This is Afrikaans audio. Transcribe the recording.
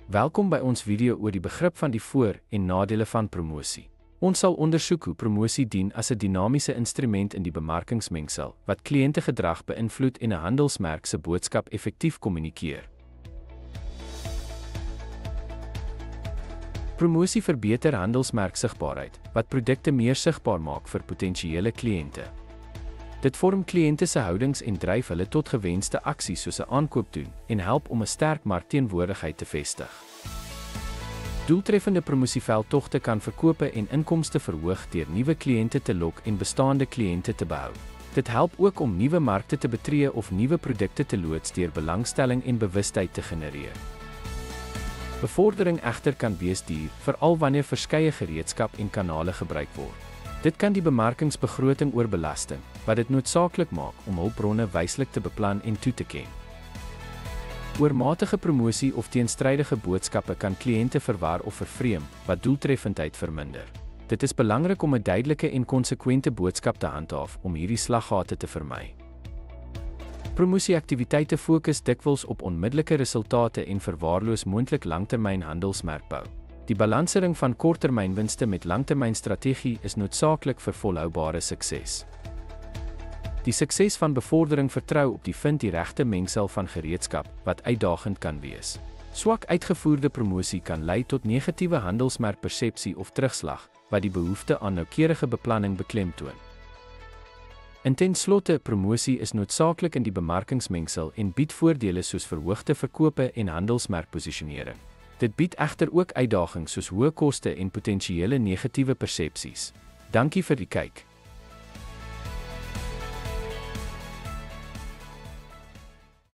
Welkom by ons video oor die begrip van die voor- en nadele van promosie. Ons sal ondersoek hoe promosie dien as 'n dinamiese instrument in die bemarkingsmengsel wat kliëntegedrag beïnvloed en 'n handelsmerk se boodskap effektief kommunikeer. Promosie verbeter handelsmerksigbaarheid wat produkte meer sigbaar maak vir potensiële kliënte. Dit vorm kliënte se houdings en dryf hulle tot gewenste aksies soos 'n aankoop doen en help om 'n sterk markteenwoordigheid te vestig. Doeltreffende promosieveldtogte kan verkope en inkomste verhoog deur nuwe kliënte te lok en bestaande kliënte te behou. Dit help ook om nuwe markte te betree of nuwe produkte te loods deur belangstelling en bewustheid te genereer. Bevordering egter kan wees duur, veral wanneer verskeie gereedskap en kanale gebruik word. Dit kan die bemarkingsbegroting oorbelasting, wat dit noodsaaklik maak om hulpbronne wyslik te beplan en toe te ken. Oormatige promosie of teenstrydige boodskappe kan kliënte verwar of vervreem, wat doeltreffendheid verminder. Dit is belangrik om 'n duidelike en konsekwente boodskap te handhaaf om hierdie slaggate te vermy. Promosieaktiwiteite fokus dikwels op onmiddellike resultate en verwaarloos moontlik langtermyn handelsmerkbou. Die balansering van korttermynwinste met langtermynstrategie is noodsaaklik vir volhoubare sukses. Die sukses van bevordering vertrou op die vind die regte mengsel van gereedskap wat uitdagend kan wees. Swak uitgevoerde promosie kan lei tot negatiewe handelsmerkpersepsie of terugslag, wat die behoefte aan noukeurige beplanning beklemtoon. Ten slotte, promosie is noodsaaklik in die bemarkingsmengsel en bied voordele soos verhoogde verkope en handelsmerkposisionering. Dit bied egter ook uitdagings soos hoë koste en potensiële negatiewe persepsies. Dankie vir die kyk.